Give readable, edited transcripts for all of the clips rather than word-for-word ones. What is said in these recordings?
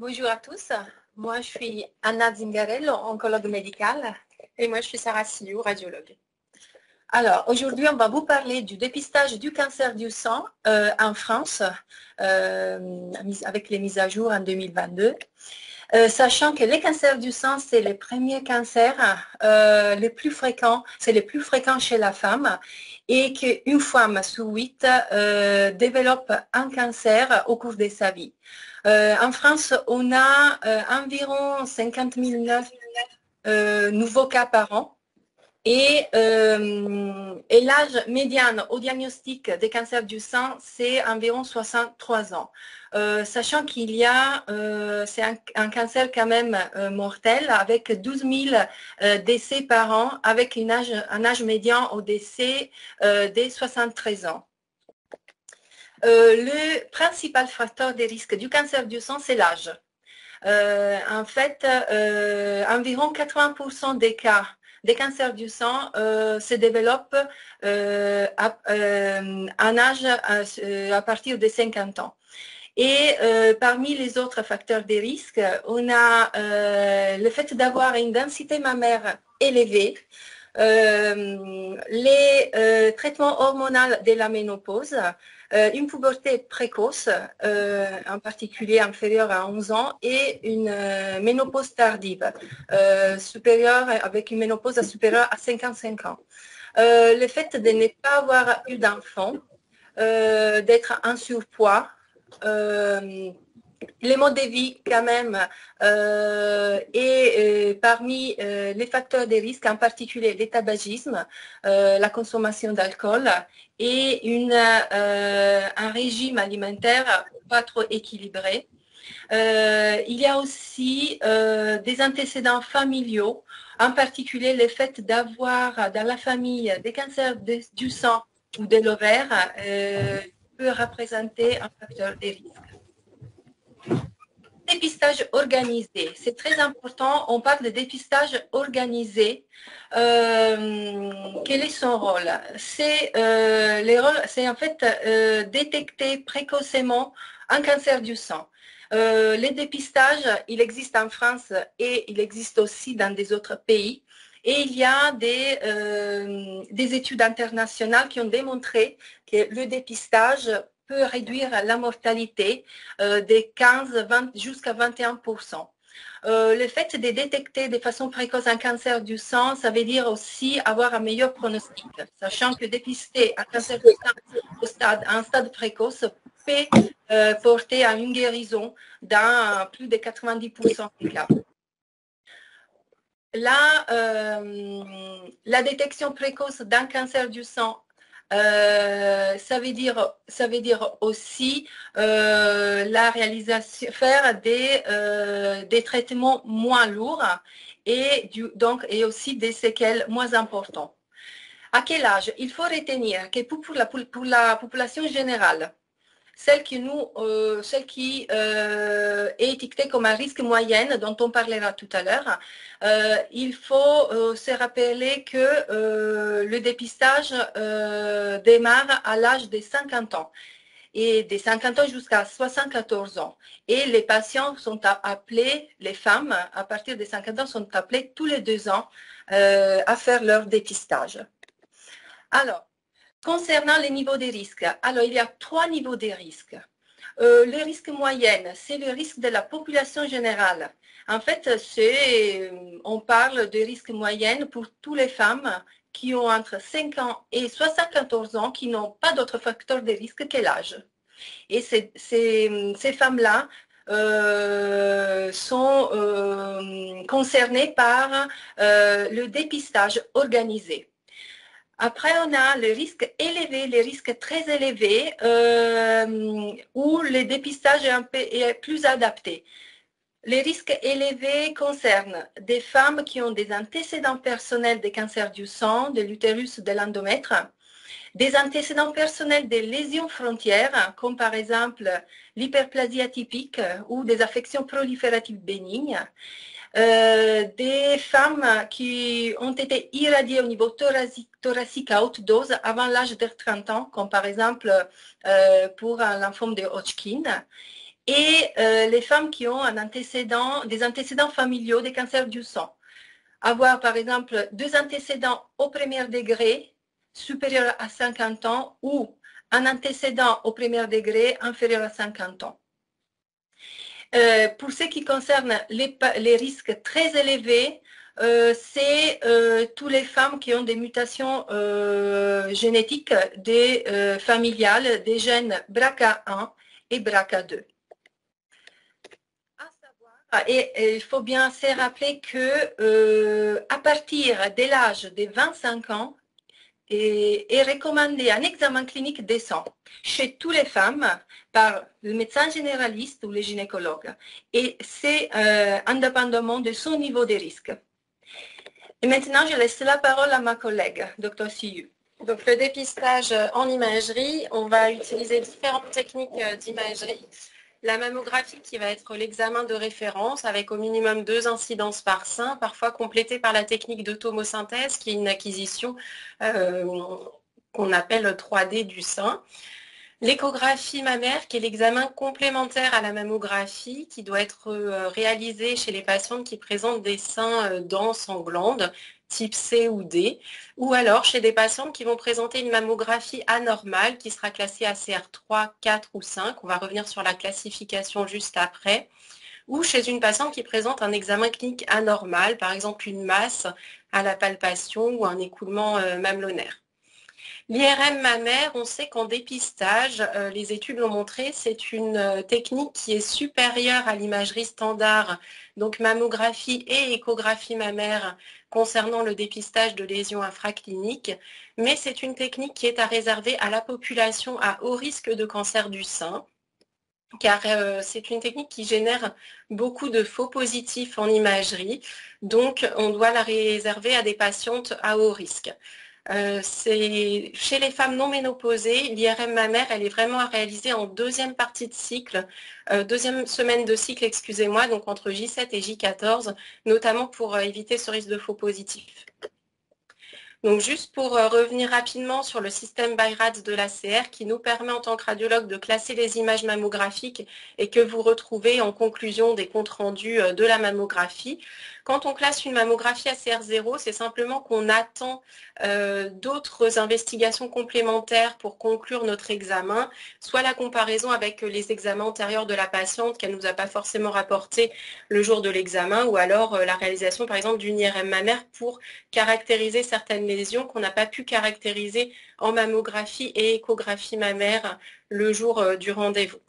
Bonjour à tous, moi je suis Anna Zingarello, oncologue médicale. Et moi je suis Sarah Sillou, radiologue. Alors aujourd'hui on va vous parler du dépistage du cancer du sang en France avec les mises à jour en 2022. Sachant que les cancers du sang, c'est les premiers cancers les plus fréquents, c'est les plus fréquents chez la femme et qu'une femme sur 8 développe un cancer au cours de sa vie. En France, on a environ 50 000 nouveaux cas par an. Et l'âge médian au diagnostic des cancers du sang, c'est environ 63 ans. Sachant qu'il y a, c'est un cancer quand même mortel, avec 12 000 décès par an, avec un âge médian au décès des 73 ans. Le principal facteur de risque du cancer du sang, c'est l'âge. En fait, environ 80% des cas des cancers du sang se développent à partir de 50 ans. Et parmi les autres facteurs de risque, on a le fait d'avoir une densité mammaire élevée, les traitements hormonaux de la ménopause, une puberté précoce, en particulier inférieure à 11 ans, et une ménopause tardive, avec une ménopause supérieure à 55 ans. Le fait de ne pas avoir eu d'enfant, d'être en surpoids, les modes de vie quand même et parmi les facteurs de risque, en particulier le tabagisme, la consommation d'alcool et un régime alimentaire pas trop équilibré. Il y a aussi des antécédents familiaux, en particulier le fait d'avoir dans la famille des cancers du sang ou de l'ovaire peut représenter un facteur de risque. Dépistage organisé, c'est très important, on parle de dépistage organisé. Quel est son rôle? C'est en fait détecter précocement un cancer du sang. Les dépistages, il existe en France et il existe aussi dans des autres pays. Et il y a des études internationales qui ont démontré que le dépistage peut réduire la mortalité de 15 jusqu'à 21%. Le fait de détecter de façon précoce un cancer du sang, ça veut dire aussi avoir un meilleur pronostic, sachant que dépister un cancer du sang à un stade précoce peut porter à une guérison dans plus de 90% des cas. Là, la détection précoce d'un cancer du sang, ça veut dire aussi la réalisation, faire des traitements moins lourds et aussi des séquelles moins importantes. À quel âge? Il faut retenir que pour la population générale, celle qui est étiquetée comme un risque moyenne, dont on parlera tout à l'heure, il faut se rappeler que le dépistage démarre à l'âge de 50 ans et de 50 ans jusqu'à 74 ans. Et les patients sont appelés, les femmes à partir de 50 ans sont appelées tous les 2 ans à faire leur dépistage. Alors, concernant les niveaux de risque, alors il y a 3 niveaux de risque. Le risque moyen, c'est le risque de la population générale. En fait, on parle de risque moyen pour toutes les femmes qui ont entre 5 ans et 74 ans qui n'ont pas d'autre facteur de risque que l'âge. Et ces femmes-là sont concernées par le dépistage organisé. Après, on a le risque élevé, les risques très élevés, où le dépistage est plus adapté. Les risques élevés concernent des femmes qui ont des antécédents personnels de cancer du sang, de l'utérus, de l'endomètre, des antécédents personnels des lésions frontières, comme par exemple l'hyperplasie atypique ou des affections prolifératives bénignes, des femmes qui ont été irradiées au niveau thoracique à haute dose avant l'âge de 30 ans, comme par exemple pour un lymphome de Hodgkin, et les femmes qui ont des antécédents familiaux des cancers du sang. Avoir par exemple 2 antécédents au premier degré supérieurs à 50 ans ou un antécédent au premier degré inférieur à 50 ans. Pour ce qui concerne les risques très élevés, c'est toutes les femmes qui ont des mutations génétiques familiales des gènes BRCA1 et BRCA2. Et il faut bien se rappeler que à partir de l'âge de 25 ans, est recommandé un examen clinique des sangs chez toutes les femmes par le médecin généraliste ou le gynécologue. Et c'est indépendamment de son niveau de risque. Et maintenant, je laisse la parole à ma collègue, Dr. Siu. Donc le dépistage en imagerie, on va utiliser différentes techniques d'imagerie. La mammographie qui va être l'examen de référence avec au minimum 2 incidences par sein, parfois complétée par la technique de tomosynthèse qui est une acquisition qu'on appelle 3D du sein. L'échographie mammaire qui est l'examen complémentaire à la mammographie qui doit être réalisé chez les patientes qui présentent des seins denses en glandes type C ou D, ou alors chez des patientes qui vont présenter une mammographie anormale qui sera classée ACR3, 4 ou 5. On va revenir sur la classification juste après. Ou chez une patiente qui présente un examen clinique anormal, par exemple une masse à la palpation ou un écoulement mamelonnaire. L'IRM mammaire, on sait qu'en dépistage, les études l'ont montré, c'est une technique qui est supérieure à l'imagerie standard, donc mammographie et échographie mammaire concernant le dépistage de lésions infracliniques, mais c'est une technique qui est à réserver à la population à haut risque de cancer du sein, car c'est une technique qui génère beaucoup de faux positifs en imagerie, donc on doit la réserver à des patientes à haut risque. Chez les femmes non ménopausées, l'IRM mammaire, elle est vraiment à réaliser en deuxième partie de cycle, deuxième semaine de cycle, excusez-moi, donc entre J7 et J14, notamment pour éviter ce risque de faux positif. Donc juste pour revenir rapidement sur le système BI-RADS de l'ACR qui nous permet en tant que radiologue de classer les images mammographiques et que vous retrouvez en conclusion des comptes rendus de la mammographie. Quand on classe une mammographie ACR0, c'est simplement qu'on attend d'autres investigations complémentaires pour conclure notre examen, soit la comparaison avec les examens antérieurs de la patiente qu'elle ne nous a pas forcément rapporté le jour de l'examen, ou alors la réalisation par exemple d'une IRM mammaire pour caractériser certaines lésions qu'on n'a pas pu caractériser en mammographie et échographie mammaire le jour du rendez-vous.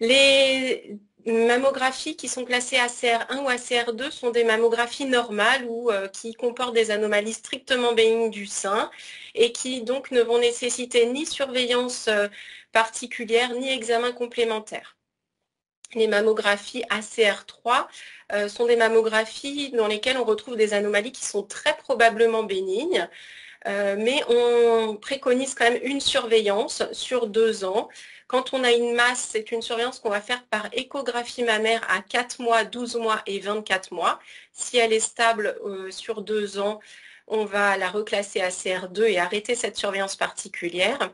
Les mammographies qui sont classées ACR1 ou ACR2 sont des mammographies normales ou qui comportent des anomalies strictement bénignes du sein et qui donc ne vont nécessiter ni surveillance particulière ni examen complémentaire. Les mammographies ACR3 sont des mammographies dans lesquelles on retrouve des anomalies qui sont très probablement bénignes, mais on préconise quand même une surveillance sur 2 ans. Quand on a une masse, c'est une surveillance qu'on va faire par échographie mammaire à 4 mois, 12 mois et 24 mois. Si elle est stable sur 2 ans, on va la reclasser à CR2 et arrêter cette surveillance particulière.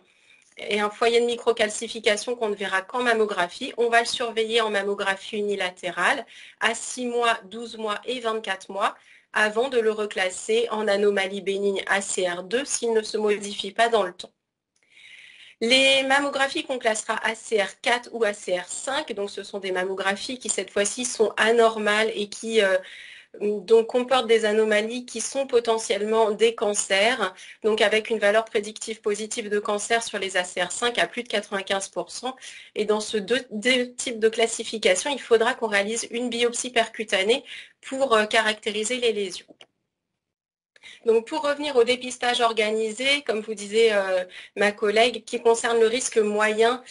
Et un foyer de microcalcification qu'on ne verra qu'en mammographie, on va le surveiller en mammographie unilatérale à 6 mois, 12 mois et 24 mois avant de le reclasser en anomalie bénigne ACR2 s'il ne se modifie pas dans le temps. Les mammographies qu'on classera ACR4 ou ACR5, donc ce sont des mammographies qui cette fois-ci sont anormales et qui donc comportent des anomalies qui sont potentiellement des cancers, donc avec une valeur prédictive positive de cancer sur les ACR5 à plus de 95%. Et dans ce deux types de classification, il faudra qu'on réalise une biopsie percutanée pour caractériser les lésions. Donc pour revenir au dépistage organisé, comme vous disait ma collègue, qui concerne le risque moyen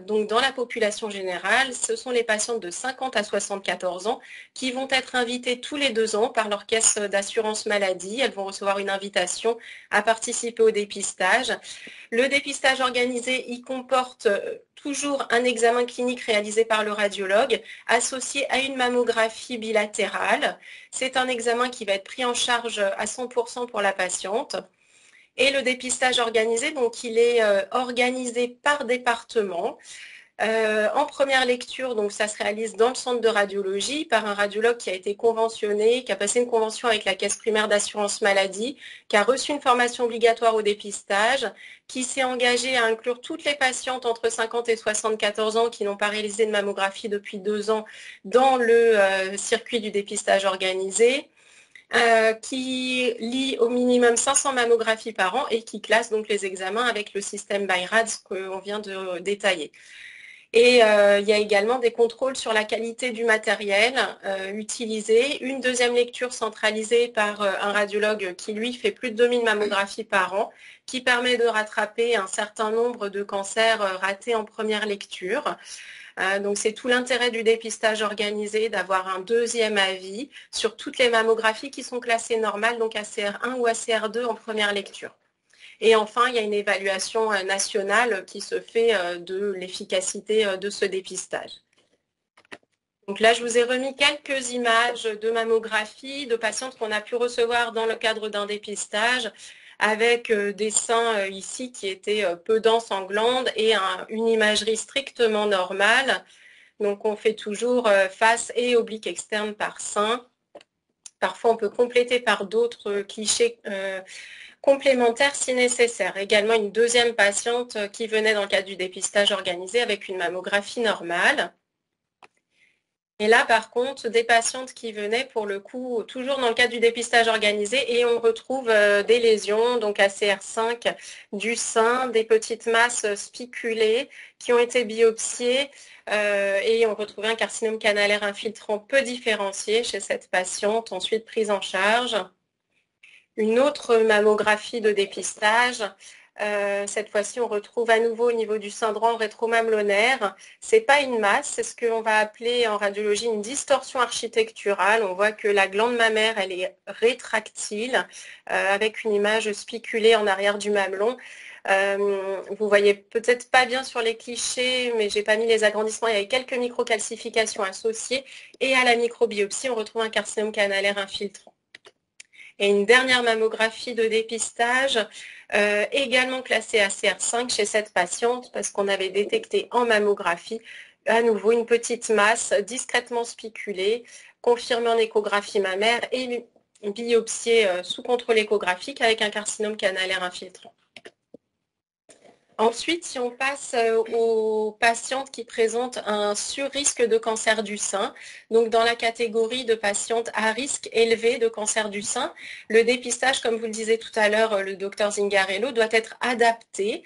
donc dans la population générale, ce sont les patientes de 50 à 74 ans qui vont être invitées tous les 2 ans par leur caisse d'assurance maladie. Elles vont recevoir une invitation à participer au dépistage. Le dépistage organisé, il comporte toujours un examen clinique réalisé par le radiologue associé à une mammographie bilatérale. C'est un examen qui va être pris en charge à 100% pour la patiente. Et le dépistage organisé, donc il est organisé par département. En première lecture, donc ça se réalise dans le centre de radiologie par un radiologue qui a été conventionné, qui a passé une convention avec la Caisse primaire d'assurance maladie, qui a reçu une formation obligatoire au dépistage, qui s'est engagé à inclure toutes les patientes entre 50 et 74 ans qui n'ont pas réalisé de mammographie depuis 2 ans dans le circuit du dépistage organisé. Qui lit au minimum 500 mammographies par an et qui classe donc les examens avec le système BI-RADS qu'on vient de détailler. Et il y a également des contrôles sur la qualité du matériel utilisé, une deuxième lecture centralisée par un radiologue qui, lui, fait plus de 2000 mammographies par an, qui permet de rattraper un certain nombre de cancers ratés en première lecture. Donc c'est tout l'intérêt du dépistage organisé d'avoir un deuxième avis sur toutes les mammographies qui sont classées normales, donc ACR1 ou ACR2 en première lecture. Et enfin, il y a une évaluation nationale qui se fait de l'efficacité de ce dépistage. Donc là, je vous ai remis quelques images de mammographie de patientes qu'on a pu recevoir dans le cadre d'un dépistage avec des seins ici qui étaient peu denses en glandes et une imagerie strictement normale. Donc on fait toujours face et oblique externe par sein. Parfois, on peut compléter par d'autres clichés complémentaires si nécessaire. Également une deuxième patiente qui venait dans le cadre du dépistage organisé avec une mammographie normale. Et là, par contre, des patientes qui venaient pour le coup, toujours dans le cadre du dépistage organisé, et on retrouve des lésions, donc ACR5 du sein, des petites masses spiculées qui ont été biopsiées, et on retrouvait un carcinome canalaire infiltrant peu différencié chez cette patiente, ensuite prise en charge. Une autre mammographie de dépistage. Cette fois-ci, on retrouve à nouveau au niveau du sein droit rétromamelonnaire. C'est pas une masse, c'est ce qu'on va appeler en radiologie une distorsion architecturale. On voit que la glande mammaire, elle est rétractile, avec une image spiculée en arrière du mamelon. Vous voyez peut-être pas bien sur les clichés, mais j'ai pas mis les agrandissements. Il y avait quelques microcalcifications associées. Et à la microbiopsie, on retrouve un carcinome canalaire infiltrant. Et une dernière mammographie de dépistage, également classée ACR5 chez cette patiente parce qu'on avait détecté en mammographie à nouveau une petite masse discrètement spiculée, confirmée en échographie mammaire et biopsiée sous contrôle échographique avec un carcinome canalaire infiltrant. Ensuite, si on passe aux patientes qui présentent un surrisque de cancer du sein, donc dans la catégorie de patientes à risque élevé de cancer du sein, le dépistage, comme vous le disiez tout à l'heure, le docteur Zingarello, doit être adapté.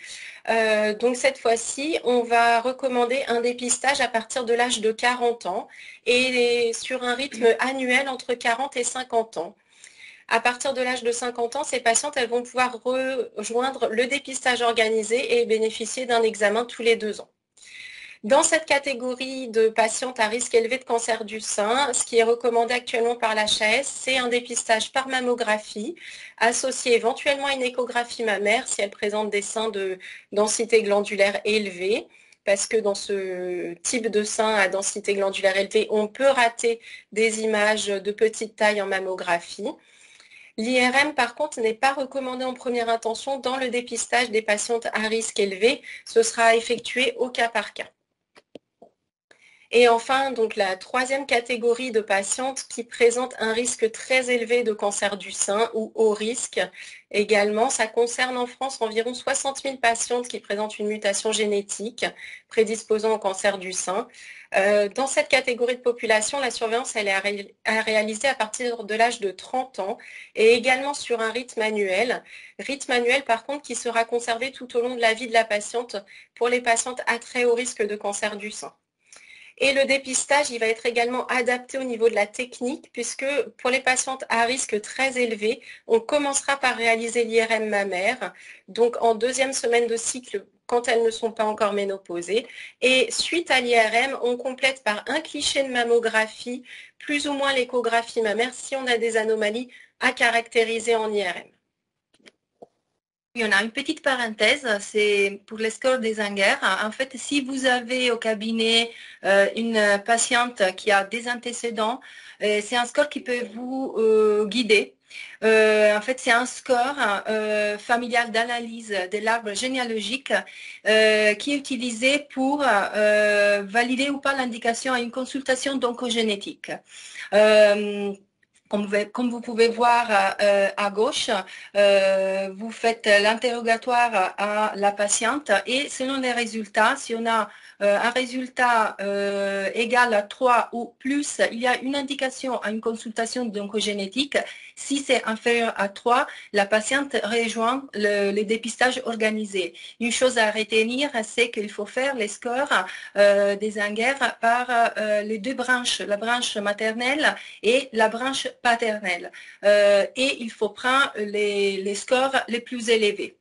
Donc cette fois-ci, on va recommander un dépistage à partir de l'âge de 40 ans et sur un rythme annuel entre 40 et 50 ans. À partir de l'âge de 50 ans, ces patientes, elles vont pouvoir rejoindre le dépistage organisé et bénéficier d'un examen tous les 2 ans. Dans cette catégorie de patientes à risque élevé de cancer du sein, ce qui est recommandé actuellement par l'HAS, c'est un dépistage par mammographie, associé éventuellement à une échographie mammaire si elle présente des seins de densité glandulaire élevée, parce que dans ce type de sein à densité glandulaire élevée, on peut rater des images de petite taille en mammographie. L'IRM, par contre, n'est pas recommandé en première intention dans le dépistage des patientes à risque élevé. Ce sera effectué au cas par cas. Et enfin, donc la troisième catégorie de patientes qui présentent un risque très élevé de cancer du sein ou haut risque également, ça concerne en France environ 60 000 patientes qui présentent une mutation génétique prédisposant au cancer du sein. Dans cette catégorie de population, la surveillance elle est à réaliser à partir de l'âge de 30 ans et également sur un rythme annuel. Rythme annuel par contre qui sera conservé tout au long de la vie de la patiente pour les patientes à très haut risque de cancer du sein. Et le dépistage, il va être également adapté au niveau de la technique, puisque pour les patientes à risque très élevé, on commencera par réaliser l'IRM mammaire, donc en deuxième semaine de cycle, quand elles ne sont pas encore ménopausées. Et suite à l'IRM, on complète par un cliché de mammographie, plus ou moins l'échographie mammaire, si on a des anomalies à caractériser en IRM. Oui, on a une petite parenthèse, c'est pour les scores des Zinger. En fait, si vous avez au cabinet une patiente qui a des antécédents, c'est un score qui peut vous guider. En fait, c'est un score familial d'analyse de l'arbre généalogique qui est utilisé pour valider ou pas l'indication à une consultation d'oncogénétique. Comme vous pouvez voir à gauche, vous faites l'interrogatoire à la patiente et selon les résultats, si on a un résultat égal à 3 ou plus, il y a une indication à une consultation d'oncogénétique. Si c'est inférieur à 3, la patiente rejoint les dépistages organisés. Une chose à retenir, c'est qu'il faut faire les scores des Zinger par les deux branches, la branche maternelle et la branche paternelle. Et il faut prendre les scores les plus élevés.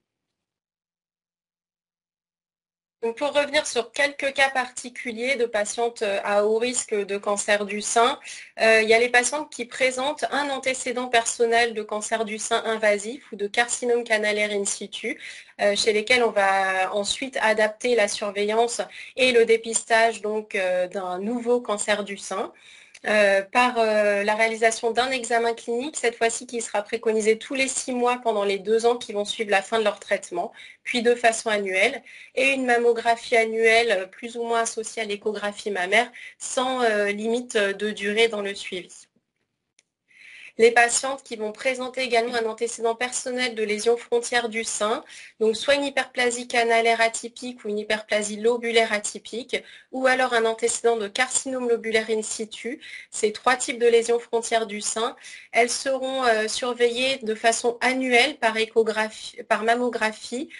Donc pour revenir sur quelques cas particuliers de patientes à haut risque de cancer du sein, il y a les patientes qui présentent un antécédent personnel de cancer du sein invasif ou de carcinome canalaire in situ, chez lesquels on va ensuite adapter la surveillance et le dépistage donc d'un nouveau cancer du sein. Par la réalisation d'un examen clinique, cette fois-ci qui sera préconisé tous les 6 mois pendant les 2 ans qui vont suivre la fin de leur traitement, puis de façon annuelle, et une mammographie annuelle plus ou moins associée à l'échographie mammaire, sans limite de durée dans le suivi. Les patientes qui vont présenter également un antécédent personnel de lésion frontière du sein, donc soit une hyperplasie canalaire atypique ou une hyperplasie lobulaire atypique, ou alors un antécédent de carcinome lobulaire in situ, ces 3 types de lésions frontières du sein, elles seront surveillées de façon annuelle par échographie, par mammographie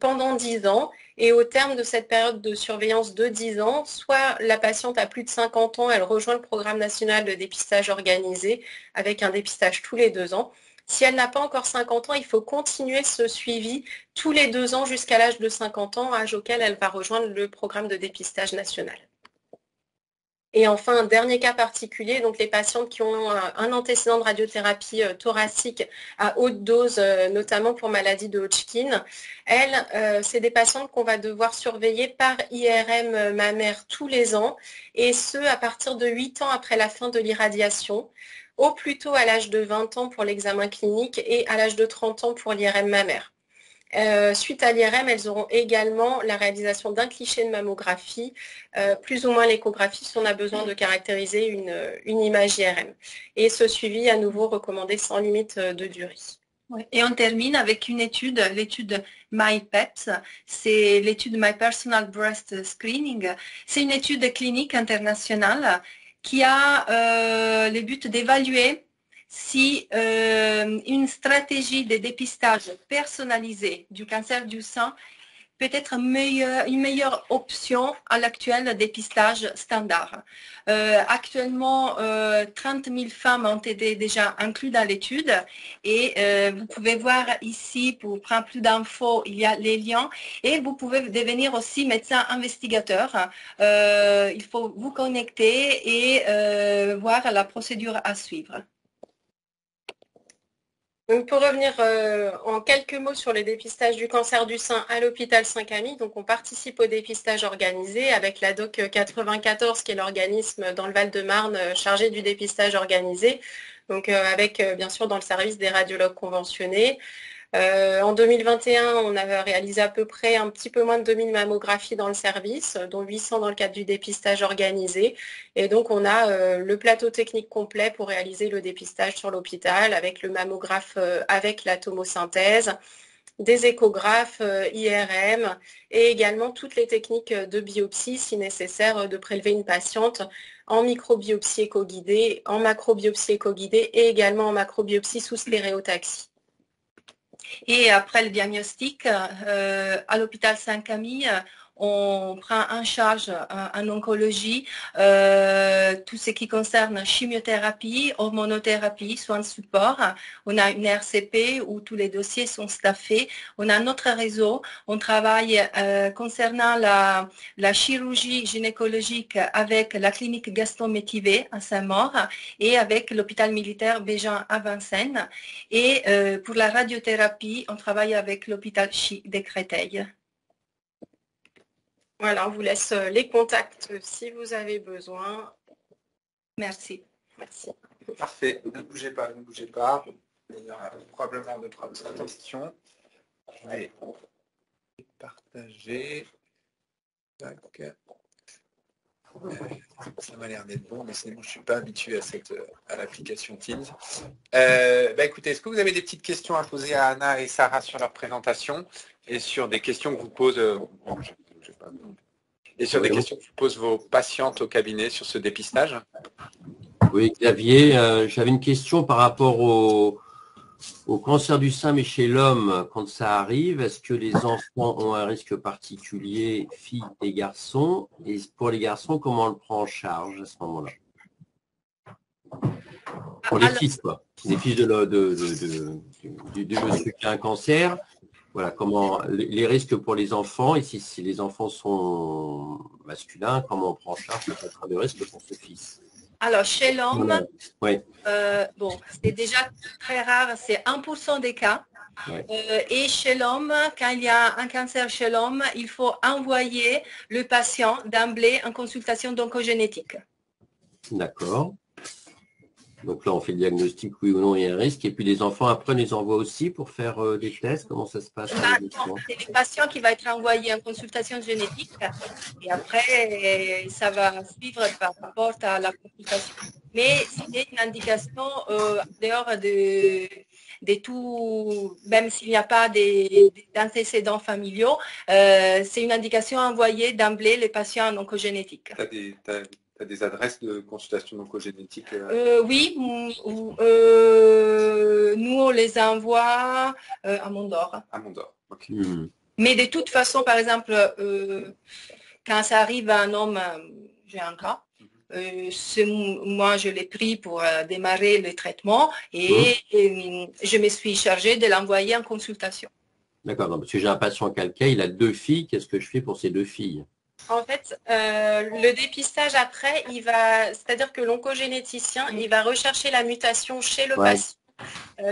pendant 10 ans. Et au terme de cette période de surveillance de 10 ans, soit la patiente a plus de 50 ans, elle rejoint le programme national de dépistage organisé avec un dépistage tous les 2 ans. Si elle n'a pas encore 50 ans, il faut continuer ce suivi tous les 2 ans jusqu'à l'âge de 50 ans, âge auquel elle va rejoindre le programme de dépistage national. Et enfin, un dernier cas particulier, donc les patientes qui ont un antécédent de radiothérapie thoracique à haute dose, notamment pour maladie de Hodgkin. Elles, c'est des patientes qu'on va devoir surveiller par IRM mammaire tous les ans, et ce, à partir de 8 ans après la fin de l'irradiation, au plus tôt à l'âge de 20 ans pour l'examen clinique et à l'âge de 30 ans pour l'IRM mammaire. Suite à l'IRM, elles auront également la réalisation d'un cliché de mammographie, plus ou moins l'échographie si on a besoin de caractériser une image IRM. Et ce suivi à nouveau recommandé sans limite de durée. Ouais. Et on termine avec une étude, l'étude MyPEPS, c'est l'étude My Personal Breast Screening. C'est une étude clinique internationale qui a le but d'évaluer si une stratégie de dépistage personnalisé du cancer du sein peut être une meilleure option à l'actuel dépistage standard. Actuellement, 30 000 femmes ont été déjà incluses dans l'étude et vous pouvez voir ici, pour prendre plus d'infos, il y a les liens et vous pouvez devenir aussi médecin investigateur. Il faut vous connecter et voir la procédure à suivre. Donc pour revenir en quelques mots sur le dépistage du cancer du sein à l'hôpital Saint-Camille, donc on participe au dépistage organisé avec la DOC 94 qui est l'organisme dans le Val-de-Marne chargé du dépistage organisé, donc avec bien sûr dans le service des radiologues conventionnés. En 2021, on avait réalisé à peu près un petit peu moins de 2000 mammographies dans le service, dont 800 dans le cadre du dépistage organisé. Et donc, on a le plateau technique complet pour réaliser le dépistage sur l'hôpital avec le mammographe avec la tomosynthèse, des échographes IRM et également toutes les techniques de biopsie si nécessaire de prélever une patiente en microbiopsie éco-guidée, en macrobiopsie éco-guidée et également en macrobiopsie sous stéréotaxie. Et après le diagnostic, à l'hôpital Saint-Camille, on prend en charge en oncologie tout ce qui concerne chimiothérapie, hormonothérapie, soins de support. On a une RCP où tous les dossiers sont staffés. On a notre réseau. On travaille concernant la chirurgie gynécologique avec la clinique Gaston Métivé à Saint-Maur et avec l'hôpital militaire Bégin à Vincennes. Et pour la radiothérapie, on travaille avec l'hôpital Chi de Créteil. Voilà, on vous laisse les contacts si vous avez besoin. Merci. Merci. Parfait. Ne bougez pas, ne bougez pas. Il y aura probablement d'autres questions. Je vais partager. Tac. Ça m'a l'air d'être bon, mais sinon je ne suis pas habitué à l'application Teams. Écoutez, est-ce que vous avez des petites questions à poser à Anna et Sarah sur leur présentation et sur des questions que vous posent questions que vous posent vos patientes au cabinet sur ce dépistage? Oui, Xavier, j'avais une question par rapport au cancer du sein, mais chez l'homme, quand ça arrive, est-ce que les enfants ont un risque particulier, filles et garçons? Et pour les garçons, comment on le prend en charge à ce moment-là? Pour les fils, quoi. Les fils du monsieur qui a un cancer, voilà, comment les risques pour les enfants, et si les enfants sont masculins, comment on prend en charge le facteur de risque pour ce fils? Alors, chez l'homme, oui. C'est déjà très rare, c'est 1% des cas. Ouais. Et chez l'homme, quand il y a un cancer chez l'homme, il faut envoyer le patient d'emblée en consultation d'oncogénétique. D'accord. Donc là, on fait le diagnostic, oui ou non, il y a un risque. Et puis les enfants, après, on les envoie aussi pour faire des tests. Comment ça se passe? C'est le patient qui va être envoyé en consultation génétique. Et après, ça va suivre par rapport à la consultation. Mais c'est une indication en dehors de tout, même s'il n'y a pas d'antécédents familiaux, c'est une indication envoyée d'emblée les patients en oncogénétique. Tu as des adresses de consultation oncogénétique? Oui, nous on les envoie à Mondor. À Mondor, ok. Mais de toute façon, par exemple, quand ça arrive à un homme, j'ai un cas, moi je l'ai pris pour démarrer le traitement et je me suis chargée de l'envoyer en consultation. D'accord, parce que j'ai un patient calcaire, il a 2 filles, qu'est-ce que je fais pour ces 2 filles? En fait, le dépistage après, c'est-à-dire que l'oncogénéticien, il va rechercher la mutation chez le patient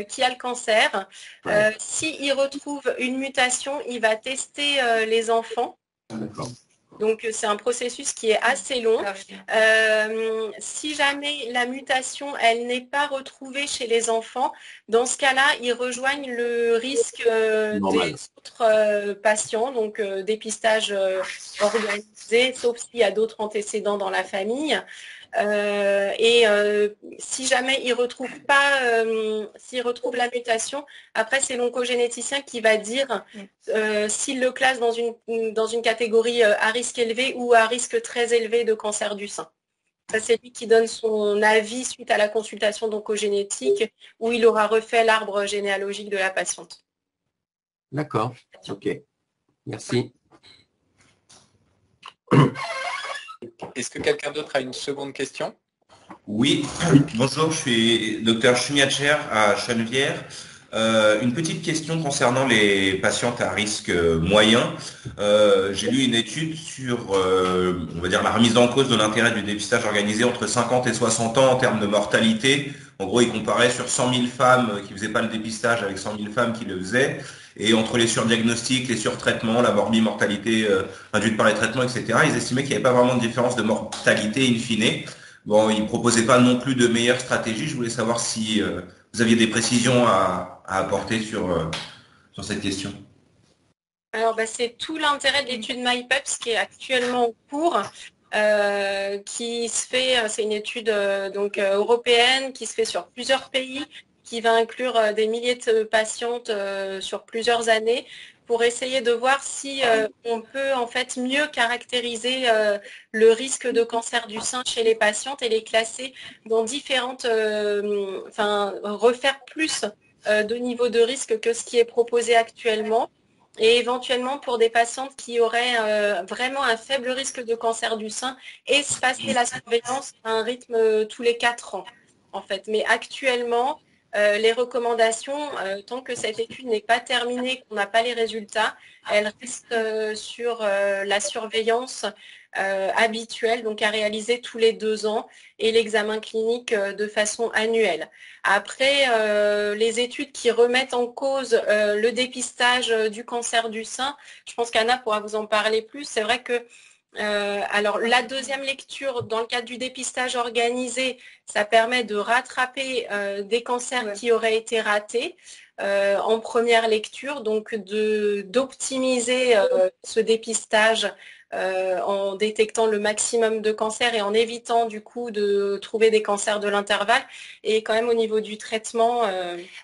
qui a le cancer. S'il retrouve une mutation, il va tester les enfants. Donc, c'est un processus qui est assez long. Si jamais la mutation, elle n'est pas retrouvée chez les enfants, dans ce cas-là, ils rejoignent le risque des autres patients, donc dépistage organisé, sauf s'il y a d'autres antécédents dans la famille. Si jamais il retrouve pas, s'il retrouve la mutation, après c'est l'oncogénéticien qui va dire s'il le classe dans une catégorie à risque élevé ou à risque très élevé de cancer du sein. Ça, c'est lui qui donne son avis suite à la consultation d'oncogénétique où il aura refait l'arbre généalogique de la patiente. D'accord, ok. Merci. Est-ce que quelqu'un d'autre a une seconde question? Oui, bonjour, je suis docteur Chuniacher à Chenevière. Une petite question concernant les patientes à risque moyen. J'ai lu une étude sur, on va dire, la remise en cause de l'intérêt du dépistage organisé entre 50 et 60 ans en termes de mortalité. En gros, il comparait sur 100 000 femmes qui faisaient pas le dépistage avec 100 000 femmes qui le faisaient. Et entre les surdiagnostics, les surtraitements, la morbimortalité induite par les traitements, etc., ils estimaient qu'il n'y avait pas vraiment de différence de mortalité in fine. Bon, ils ne proposaient pas non plus de meilleures stratégies. Je voulais savoir si vous aviez des précisions à apporter sur cette question. Alors, c'est tout l'intérêt de l'étude MyPeps qui est actuellement en cours, qui se fait, c'est une étude européenne qui se fait sur plusieurs pays, qui va inclure des milliers de patientes sur plusieurs années pour essayer de voir si on peut en fait mieux caractériser le risque de cancer du sein chez les patientes et les classer dans différentes, refaire plus de niveaux de risque que ce qui est proposé actuellement. Et éventuellement pour des patientes qui auraient vraiment un faible risque de cancer du sein, espacer la surveillance à un rythme tous les 4 ans, en fait. Mais actuellement, les recommandations, tant que cette étude n'est pas terminée, qu'on n'a pas les résultats, elles restent sur la surveillance habituelle, donc à réaliser tous les 2 ans, et l'examen clinique de façon annuelle. Après, les études qui remettent en cause le dépistage du cancer du sein, je pense qu'Anna pourra vous en parler plus. C'est vrai que Alors, la deuxième lecture, dans le cadre du dépistage organisé, ça permet de rattraper des cancers qui auraient été ratés en première lecture, donc d'optimiser ce dépistage en détectant le maximum de cancers et en évitant du coup de trouver des cancers de l'intervalle. Et quand même au niveau du traitement...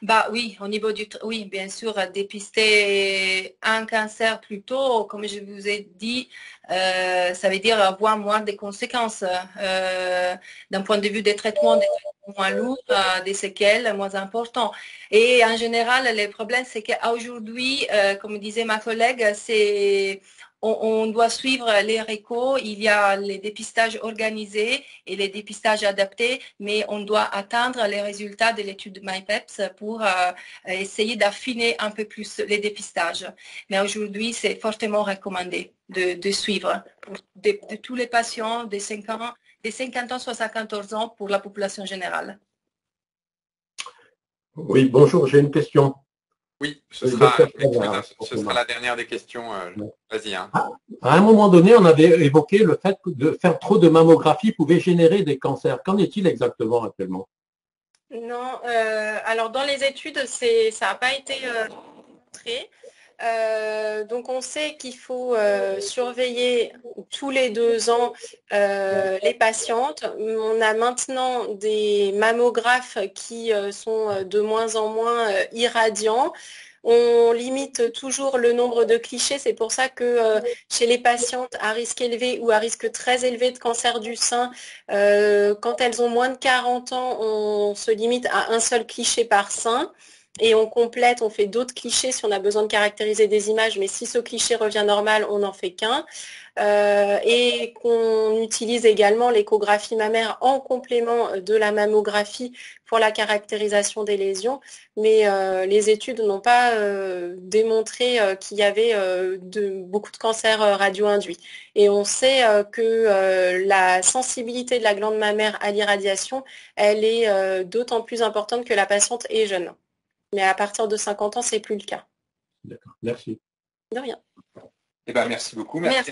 Bah oui, au niveau oui, bien sûr, dépister un cancer plus tôt, comme je vous ai dit, ça veut dire avoir moins de conséquences d'un point de vue des traitements moins lourds, des séquelles moins importantes. Et en général, le problème, c'est qu'aujourd'hui, comme disait ma collègue, on doit suivre les récos, il y a les dépistages organisés et les dépistages adaptés, mais on doit atteindre les résultats de l'étude MyPeps pour essayer d'affiner un peu plus les dépistages. Mais aujourd'hui, c'est fortement recommandé de suivre de tous les patients des 50 ans, 74 ans pour la population générale. Oui, bonjour, j'ai une question. Oui, ce sera la dernière des questions. Vas-y. Hein. À un moment donné, on avait évoqué le fait de faire trop de mammographie pouvait générer des cancers. Qu'en est-il exactement actuellement? Non, alors dans les études, ça n'a pas été montré. Donc on sait qu'il faut surveiller tous les 2 ans les patientes. On a maintenant des mammographes qui sont de moins en moins irradiants. On limite toujours le nombre de clichés. C'est pour ça que chez les patientes à risque élevé ou à risque très élevé de cancer du sein, quand elles ont moins de 40 ans, on se limite à un seul cliché par sein. Et on complète, on fait d'autres clichés si on a besoin de caractériser des images, mais si ce cliché revient normal, on n'en fait qu'un. Et qu'on utilise également l'échographie mammaire en complément de la mammographie pour la caractérisation des lésions. Mais les études n'ont pas démontré qu'il y avait beaucoup de cancers radio-induits. Et on sait que la sensibilité de la glande mammaire à l'irradiation, elle est d'autant plus importante que la patiente est jeune. Mais à partir de 50 ans, c'est plus le cas. D'accord, merci. De rien. Eh ben, merci beaucoup. Merci.